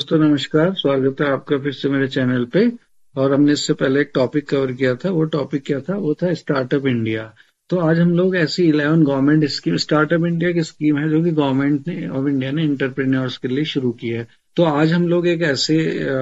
दोस्तों नमस्कार। स्वागत है आपका फिर से मेरे चैनल पे। और हमने इससे पहले एक टॉपिक कवर किया था। वो टॉपिक क्या था? वो था स्टार्टअप इंडिया। तो आज हम लोग ऐसी 11 गवर्नमेंट स्कीम, स्टार्टअप इंडिया की स्कीम है जो कि गवर्नमेंट ने ऑफ इंडिया ने इंटरप्रेन्योर्स के लिए शुरू की है। तो आज हम लोग एक ऐसे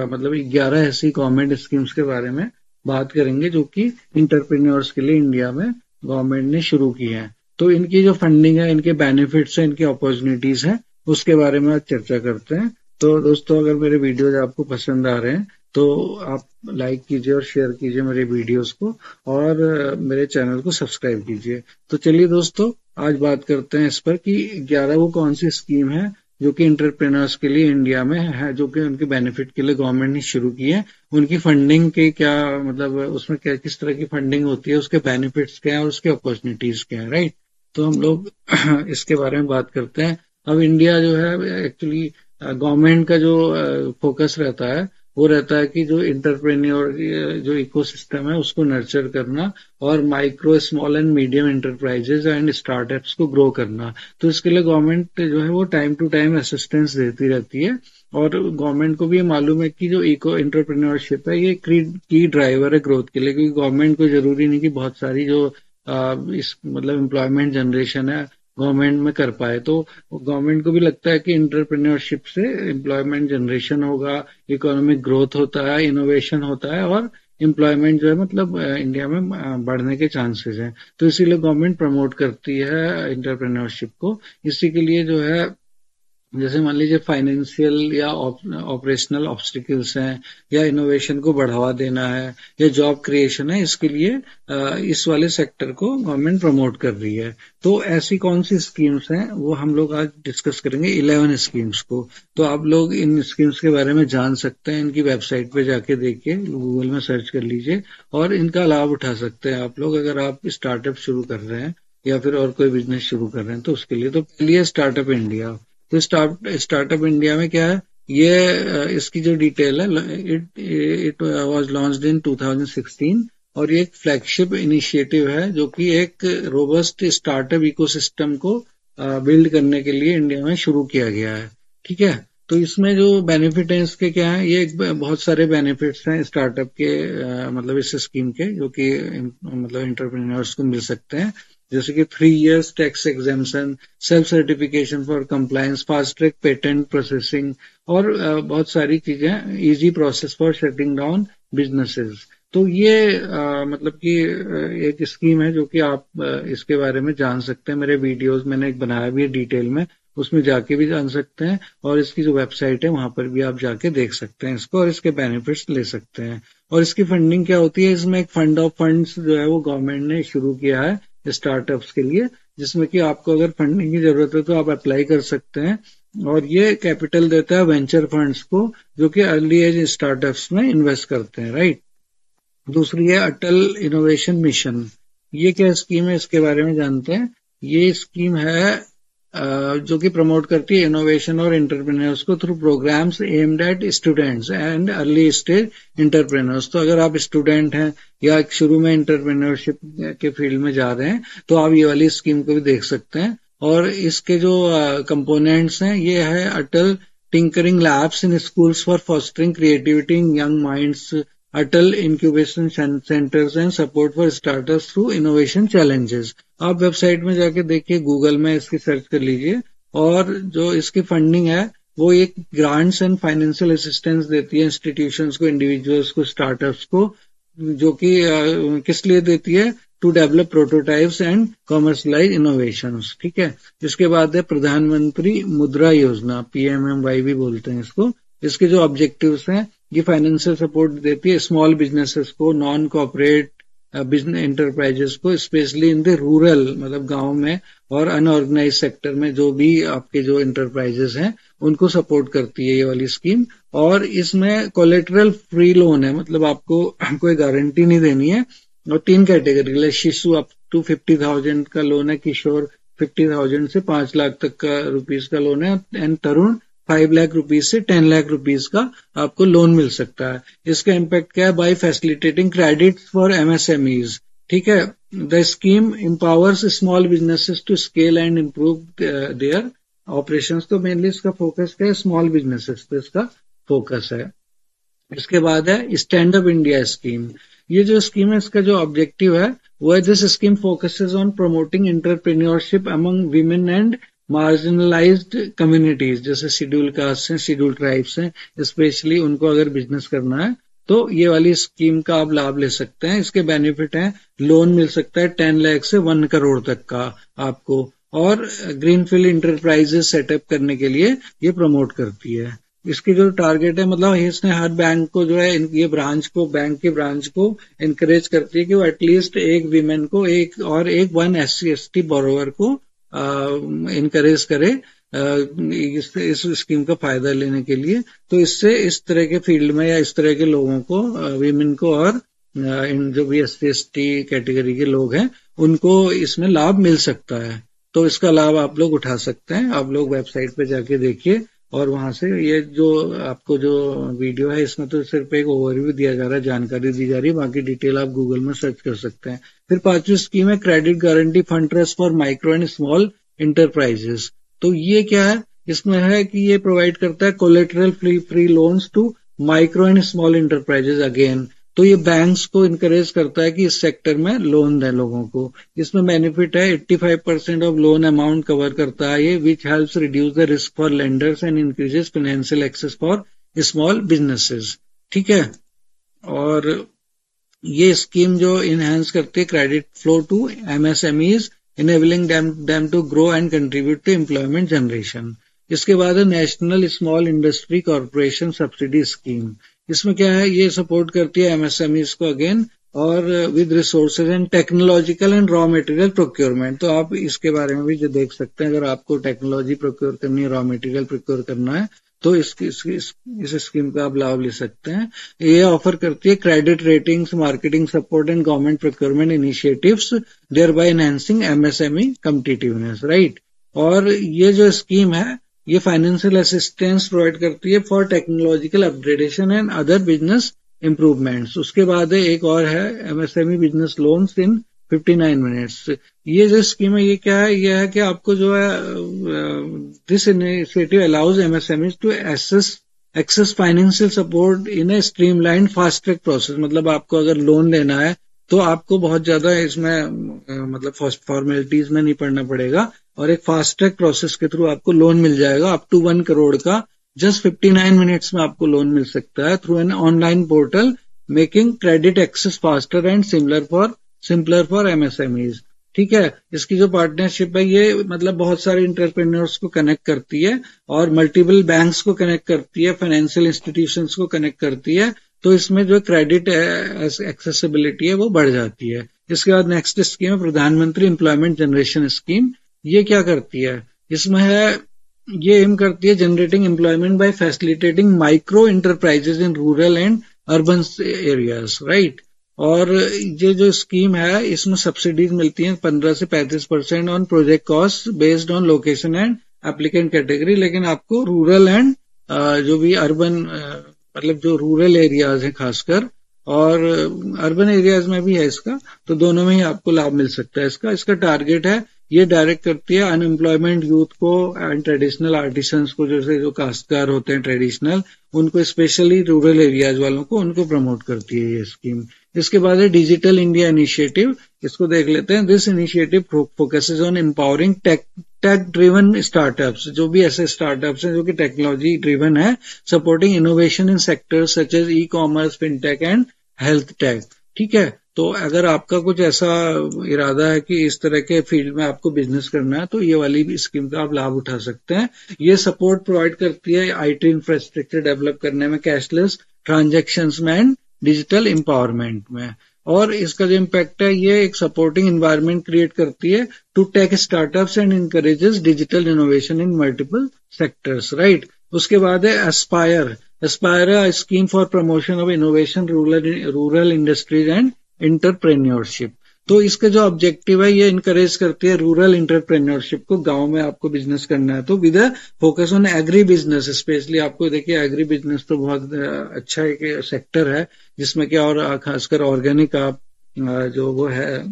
मतलब 11 ऐसी गवर्नमेंट स्कीम्स के बारे में बात करेंगे जो कि इंटरप्रेन्योर्स के लिए इंडिया में गवर्नमेंट ने शुरू की है। तो इनकी जो फंडिंग है, इनके बेनिफिट्स हैं, इनकी अपॉर्चुनिटीज हैं, उसके बारे में आज चर्चा करते हैं। तो दोस्तों, अगर मेरे वीडियोज आपको पसंद आ रहे हैं तो आप लाइक कीजिए और शेयर कीजिए मेरे वीडियोस को, और मेरे चैनल को सब्सक्राइब कीजिए। तो चलिए दोस्तों, आज बात करते हैं इस पर कि 11 वो कौन सी स्कीम है जो कि इंटरप्रेन्योर्स के लिए इंडिया में है, जो कि उनके बेनिफिट के लिए गवर्नमेंट ने शुरू की है। उनकी फंडिंग के क्या मतलब, उसमें क्या किस तरह की फंडिंग होती है, उसके बेनिफिट्स क्या है और उसके अपॉर्चुनिटीज क्या है, राइट। तो हम लोग इसके बारे में बात करते हैं। अब इंडिया जो है, एक्चुअली गवर्नमेंट का जो फोकस रहता है वो रहता है कि जो इंटरप्रेन्योर जो इकोसिस्टम है उसको नर्चर करना, और micro small and medium enterprises and startups को ग्रो करना। तो इसके लिए गवर्नमेंट जो है वो टाइम टू टाइम असिस्टेंस देती रहती है। और गवर्नमेंट को भी ये मालूम है कि जो इको इंटरप्रेन्योरशिप है ये की ड्राइवर है ग्रोथ के लिए, क्योंकि गवर्नमेंट को जरूरी नहीं कि बहुत सारी जो इस मतलब एम्प्लॉयमेंट जनरेशन है गवर्नमेंट में कर पाए। तो गवर्नमेंट को भी लगता है कि इंटरप्रेन्योरशिप से एम्प्लॉयमेंट जनरेशन होगा, इकोनॉमिक ग्रोथ होता है, इनोवेशन होता है, और एम्प्लॉयमेंट जो है मतलब इंडिया में बढ़ने के चांसेस हैं। तो इसीलिए गवर्नमेंट प्रमोट करती है इंटरप्रेन्योरशिप को। इसी के लिए जो है, जैसे मान लीजिए फाइनेंशियल या ऑपरेशनल ऑब्स्टिकल्स हैं, या इनोवेशन को बढ़ावा देना है, या जॉब क्रिएशन है, इसके लिए इस वाले सेक्टर को गवर्नमेंट प्रमोट कर रही है। तो ऐसी कौन सी स्कीम्स हैं वो हम लोग आज डिस्कस करेंगे, 11 स्कीम्स को। तो आप लोग इन स्कीम्स के बारे में जान सकते हैं, इनकी वेबसाइट पे जाके देखिए, गूगल में सर्च कर लीजिए और इनका लाभ उठा सकते हैं आप लोग, अगर आप स्टार्टअप शुरू कर रहे हैं या फिर और कोई बिजनेस शुरू कर रहे हैं तो उसके लिए। तो पहली है स्टार्टअप इंडिया। तो स्टार्टअप इंडिया में क्या है, ये इसकी जो डिटेल है, इट वाज लॉन्च्ड इन 2016, और ये एक फ्लैगशिप इनिशिएटिव है जो कि एक रोबस्ट स्टार्टअप इकोसिस्टम को बिल्ड करने के लिए इंडिया में शुरू किया गया है। ठीक है। तो इसमें जो बेनिफिट है इसके क्या है, ये बहुत सारे बेनिफिट्स हैं स्टार्टअप के मतलब इस स्कीम के, जो कि मतलब इंटरप्रेन्योर्स को मिल सकते हैं। जैसे कि 3 years tax exemption, self certification for compliance, fast track patent processing, और बहुत सारी चीजें, easy process for shutting down businesses. तो ये मतलब कि एक स्कीम है जो कि आप इसके बारे में जान सकते हैं। मेरे वीडियोस मैंने एक बनाया भी है डिटेल में, उसमें जाके भी जान सकते हैं, और इसकी जो वेबसाइट है वहां पर भी आप जाके देख सकते हैं इसको, और इसके बेनिफिट्स ले सकते हैं। और इसकी फंडिंग क्या होती है, इसमें एक फंड ऑफ फंड्स जो है वो गवर्नमेंट ने शुरू किया है स्टार्टअप्स के लिए, जिसमें कि आपको अगर फंडिंग की जरूरत है तो आप अप्लाई कर सकते हैं। और ये कैपिटल देता है वेंचर फंड्स को, जो कि अर्ली एज स्टार्टअप्स में इन्वेस्ट करते हैं, राइट। दूसरी है अटल इनोवेशन मिशन। ये क्या स्कीम है, इसके बारे में जानते हैं। ये स्कीम है जो कि प्रमोट करती है इनोवेशन और एंटरप्रेन्योर्स को through programmes aimed at students and early stage entrepreneurs. तो अगर आप स्टूडेंट हैं या शुरू में एंटरप्रेन्योरशिप के फील्ड में जा रहे हैं तो आप ये वाली स्कीम को भी देख सकते हैं। और इसके जो कंपोनेंट्स हैं, ये है Atal tinkering labs in schools for fostering creativity in young minds, Atal incubation centres and support for startups through innovation challenges. आप वेबसाइट में जाके देखिए, गूगल में इसकी सर्च कर लीजिए। और जो इसकी फंडिंग है वो एक ग्रांट्स एंड फाइनेंशियल असिस्टेंस देती है इंस्टीट्यूशंस को, इंडिविजुअल्स को, स्टार्टअप्स को, जो कि किस लिए देती है, to develop prototypes and commercialise innovations. ठीक है। इसके बाद है प्रधानमंत्री मुद्रा योजना, PMMY भी बोलते हैं इसको। इसके जो ऑब्जेक्टिव्स हैं, ये फाइनेंशियल सपोर्ट देती है स्मॉल बिजनेसेस को, नॉन कॉर्पोरेट बिजनेस एंटरप्राइजेस को, स्पेशली इन द रूरल मतलब गांव में और अनऑर्गेनाइज सेक्टर में जो भी आपके जो एंटरप्राइजेस हैं उनको सपोर्ट करती है ये वाली स्कीम। और इसमें कोलेटरल फ्री लोन है, मतलब आपको कोई गारंटी नहीं देनी है। और 3 कैटेगरी, शिशु अप टू 50,000 का लोन है, किशोर 50,000 से 5 लाख तक का रुपीस का लोन है, एंड तरुण 5 लाख रुपीज से 10 लाख रुपीज का आपको लोन मिल सकता है। इसका इम्पैक्ट क्या है, by facilitating credit for MSMEs। ठीक है। The scheme empowers small businesses to scale and improve their operations. तो मेनली इसका फोकस क्या है, स्मॉल बिजनेसेस पे इसका फोकस है। इसके बाद है स्टैंड अप इंडिया स्कीम। ये जो स्कीम है इसका जो ऑब्जेक्टिव है वो है, this scheme focuses on promoting entrepreneurship among women and marginalised communities, जैसे शेड्यूल कास्ट हैं, शेड्यूल ट्राइब्स हैं, स्पेशली उनको अगर बिजनेस करना है तो ये वाली स्कीम का आप लाभ ले सकते हैं। इसके बेनिफिट हैं, लोन मिल सकता है 10 लाख से 1 करोड़ तक का आपको, और ग्रीनफील्ड इंटरप्राइजेस सेटअप करने के लिए ये प्रमोट करती है। इसकी जो टारगेट है, मतलब इसने हर बैंक को जो है ये ब्रांच को, बैंक के ब्रांच को इनकरेज करती है कि वो एटलीस्ट एक वीमेन को एक 1 SC/ST बोरोवर को इनकरेज करे इस स्कीम का फायदा लेने के लिए। तो इससे इस तरह के फील्ड में या इस तरह के लोगों को, वीमेन को और इन जो भी SC/ST कैटेगरी के लोग हैं उनको इसमें लाभ मिल सकता है। तो इसका लाभ आप लोग उठा सकते हैं। आप लोग वेबसाइट पे जाके देखिए और वहां से ये जो आपको जो वीडियो है इसमें तो सिर्फ एक ओवरव्यू दिया जा रहा है, जानकारी दी जा रही है, बाकी डिटेल आप गूगल में सर्च कर सकते हैं। फिर 5वीं स्कीम है credit guarantee fund trust for micro and small enterprises. तो ये क्या है, इसमें है कि ये प्रोवाइड करता है collateral free loans to micro and small enterprises again. तो ये बैंक्स को इनकरेज करता है कि इस सेक्टर में लोन दें लोगों को। इसमें बेनिफिट है 85% ऑफ लोन अमाउंट कवर करता है ये, which helps reduce the risk for lenders and increases financial access for small businesses. ठीक है, और ये स्कीम जो इनहेंस करती है credit flow to MSMEs, enabling them to grow and contribute to employment generation. इसके बाद है national small industry corporation subsidy scheme. इसमें क्या है, ये सपोर्ट करती है MSMEs को अगेन, और with resources and technological and raw material procurement. तो आप इसके बारे में भी जो देख सकते हैं, अगर आपको टेक्नोलॉजी प्रोक्योर करनी है, रॉ मटेरियल प्रोक्योर करना है, तो इस स्कीम का आप लाभ ले सकते हैं। ये ऑफर करती है credit ratings, marketing support and government procurement initiatives, thereby enhancing MSME competitiveness, right. और ये जो स्कीम है ये फाइनेंशियल असिस्टेंस प्रोवाइड करती है for technological upgradation and other business improvements. उसके बाद एक और है MSME business loans in 59 minutes. ये जो स्कीम है ये क्या है, ये है कि आपको जो है this initiative allows MSMEs to access financial support in a streamline fast track process. मतलब आपको अगर लोन लेना है तो आपको बहुत ज्यादा इसमें मतलब फॉर्मेलिटीज में नहीं पड़ना पड़ेगा, और एक फास्ट ट्रैक प्रोसेस के थ्रू आपको लोन मिल जाएगा अप टू 1 करोड़ का। जस्ट 59 मिनट्स में आपको लोन मिल सकता है through an online portal, making credit access faster and simpler for MSMEs। ठीक है, इसकी जो पार्टनरशिप है ये मतलब बहुत सारे इंटरप्रेन्योर्स को कनेक्ट करती है और मल्टीपल बैंक्स को कनेक्ट करती है, फाइनेंशियल इंस्टीट्यूशंस को कनेक्ट करती है। तो इसमें जो क्रेडिट एक्सेसिबिलिटी है वो बढ़ जाती है। इसके बाद नेक्स्ट स्कीम है प्रधानमंत्री एम्प्लॉयमेंट जनरेशन स्कीम। ये क्या करती है, इसमें है ये एम करती है generating employment bye facilitating micro enterprises in rural and urban areas, right. और ये जो स्कीम है इसमें सब्सिडीज मिलती हैं 15 से 35% on project cost based on location and applicant category. लेकिन आपको रूरल एंड जो भी अर्बन मतलब जो रूरल एरियाज हैं खासकर, और अर्बन एरियाज में भी है इसका, तो दोनों में ही आपको लाभ मिल सकता है। इसका टारगेट है, ये डायरेक्ट करती है अनएम्प्लॉयमेंट यूथ को एंड ट्रेडिशनल आर्टिसंस को, जैसे जो काश्तकार होते हैं ट्रेडिशनल, उनको स्पेशली रूरल एरियाज वालों को उनको प्रमोट करती है ये स्कीम। इसके बाद है डिजिटल इंडिया इनिशिएटिव। इसको देख लेते हैं। This initiative focuses on empowering tech driven startups, जो भी ऐसे स्टार्टअप्स हैं जो कि टेक्नोलॉजी ड्रिवन है, supporting innovation in sectors such as e-commerce, fintech and health tech. ठीक है, तो अगर आपका कुछ ऐसा इरादा है कि इस तरह के फील्ड में आपको बिजनेस करना है तो ये वाली भी स्कीम का आप लाभ उठा सकते हैं। ये सपोर्ट प्रोवाइड करती है IT इंफ्रास्ट्रक्चर डेवलप करने में, कैशलेस ट्रांजैक्शंस में एंड डिजिटल एम्पावरमेंट में। और इसका जो इम्पैक्ट है, ये एक सपोर्टिंग एनवायरनमेंट क्रिएट करती है to tech startups and encourages digital innovation in multiple sectors, right. उसके बाद है ASPIRE scheme for promotion of innovation, rural industries and entrepreneurship. तो इसका जो ऑब्जेक्टिव है, ये इनकरेज करती है रूरल इंटरप्रेन्योरशिप को। गांव में आपको बिजनेस करना है तो with focus on agri business, specially आपको देखिए एग्री बिजनेस तो बहुत अच्छा एक सेक्टर है जिसमें क्या, और खासकर ऑर्गेनिक आप जो वो है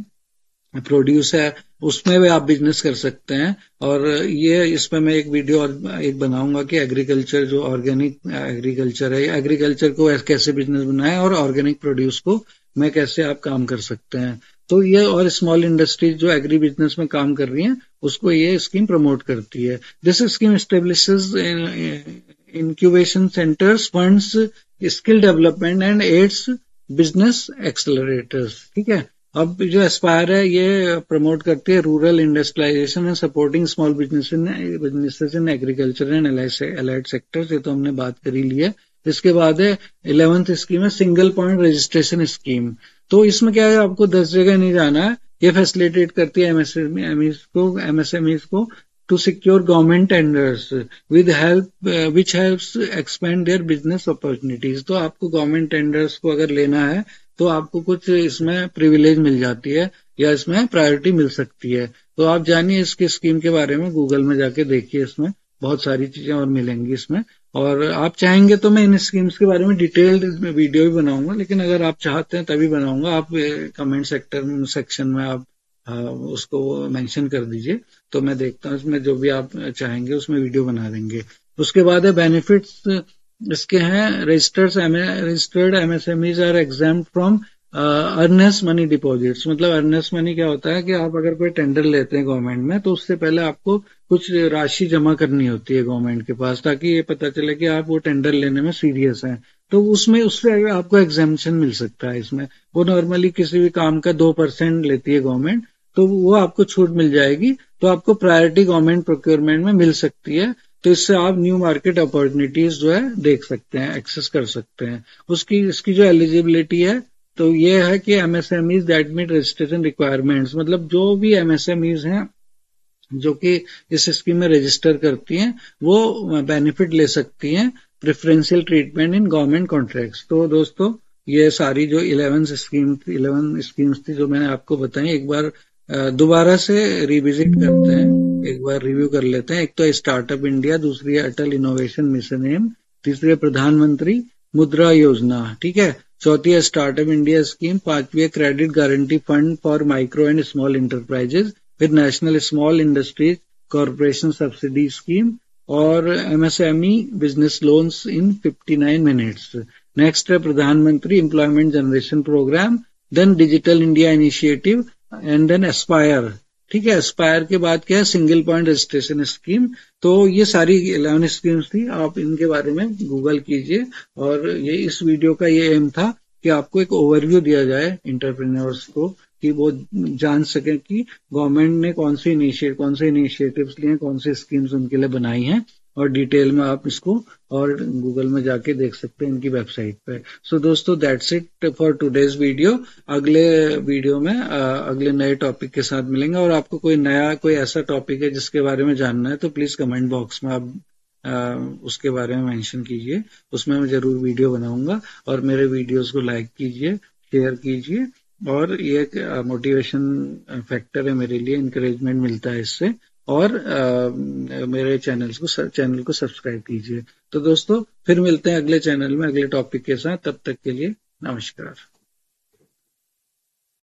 प्रोड्यूस है, उसमें भी आप बिजनेस कर सकते हैं। और ये इसमें मैं एक वीडियो और एक बनाऊंगा कि एग्रीकल्चर जो ऑर्गेनिक एग्रीकल्चर है, एग्रीकल्चर को कैसे बिजनेस बनाए और ऑर्गेनिक प्रोड्यूस को में कैसे आप काम कर सकते हैं। तो ये और स्मॉल इंडस्ट्रीज जो एग्री बिजनेस में काम कर रही हैं उसको ये स्कीम प्रमोट करती है। This scheme establishes incubation centres, funds skill development and aids business accelerators. ठीक है। अब जो एस्पायर है ये प्रमोट करती है rural industrialisation and supporting small businesses in agriculture and allied sectors, ये तो हमने बात कर ही ली है। इसके बाद है 11th स्कीम है सिंगल पॉइंट रजिस्ट्रेशन स्कीम। तो इसमें क्या है, आपको 10 जगह नहीं जाना है। ये फैसिलिटेट करती है एमएसएमईज को to secure government tenders with help which helps expand their business opportunities. तो आपको गवर्नमेंट टेंडर्स को अगर लेना है तो आपको कुछ इसमें प्रिविलेज मिल जाती है या इसमें प्रायोरिटी मिल सकती है। तो आप जानिए इसकी स्कीम के बारे में, गूगल में जाके देखिए, इसमें बहुत सारी चीजें और मिलेंगी इसमें। और आप चाहेंगे तो मैं इन स्कीम्स के बारे में डिटेल्ड वीडियो भी बनाऊंगा, लेकिन अगर आप चाहते हैं तभी बनाऊंगा। आप कमेंट सेक्शन में आप उसको मेंशन कर दीजिए, तो मैं देखता हूँ इसमें जो भी आप चाहेंगे उसमें वीडियो बना देंगे। उसके बाद है बेनिफिट्स इसके हैं। Registered MSMEs are exempt from earnest money deposits. मतलब अर्नेस्ट मनी क्या होता है कि आप अगर कोई टेंडर लेते हैं गवर्नमेंट में तो उससे पहले आपको कुछ राशि जमा करनी होती है गवर्नमेंट के पास, ताकि ये पता चले कि आप वो टेंडर लेने में सीरियस हैं। तो उसमें उससे आपको एग्जाम्पशन मिल सकता है। इसमें वो नॉर्मली किसी भी काम का 2% लेती है गवर्नमेंट, तो वो आपको छूट मिल जाएगी। तो आपको प्रायोरिटी गवर्नमेंट प्रोक्योरमेंट में मिल सकती है। तो इससे आप न्यू मार्केट अपॉर्चुनिटीज जो है देख सकते हैं, एक्सेस कर सकते हैं। इसकी जो एलिजिबिलिटी है तो ये है कि MSMEs that meet registration requirements, मतलब जो भी एमएसएमईज हैं जो कि इस स्कीम में रजिस्टर करती हैं वो बेनिफिट ले सकती हैं, preferential treatment in government contracts. तो दोस्तों ये सारी जो 11 स्कीम्स थी जो मैंने आपको बताई, एक बार दोबारा से रिविजिट करते हैं, एक बार रिव्यू कर लेते हैं। एक तो स्टार्टअप इंडिया, दूसरी है अटल इनोवेशन मिशन एम, तीसरी है प्रधानमंत्री मुद्रा योजना, ठीक है, चौथी है स्टार्टअप इंडिया स्कीम, पांचवी है credit guarantee fund for micro and small enterprises, फिर national small industries corporation subsidy scheme, और MSME business loans in 59 minutes. Next है प्रधानमंत्री employment generation programme, then digital India initiative and then aspire. ठीक है, Aspire के बाद क्या है, सिंगल पॉइंट रजिस्ट्रेशन स्कीम। तो ये सारी 11 स्कीम्स थी, आप इनके बारे में गूगल कीजिए। और ये इस वीडियो का ये एम था कि आपको एक ओवरव्यू दिया जाए इंटरप्रेन्योर्स को, कि वो जान सके कि गवर्नमेंट ने कौन से इनिशिएटिव्स लिए हैं, कौन सी स्कीम्स उनके लिए बनाई हैं, और डिटेल में आप इसको और गूगल में जाके देख सकते हैं इनकी वेबसाइट पे। सो दोस्तों that's it for today's video. अगले वीडियो में अगले नए टॉपिक के साथ मिलेंगे। और आपको कोई ऐसा टॉपिक है जिसके बारे में जानना है तो प्लीज कमेंट बॉक्स में आप उसके बारे में मेंशन कीजिए, उसमें मैं जरूर वीडियो बनाऊंगा। और मेरे वीडियोस को लाइक कीजिए, शेयर कीजिए, और ये एक मोटिवेशन फैक्टर है मेरे लिए, इंकरेजमेंट मिलता है इससे। और मेरे चैनल को सब्सक्राइब कीजिए। तो दोस्तों फिर मिलते हैं अगले चैनल में अगले टॉपिक के साथ, तब तक के लिए नमस्कार।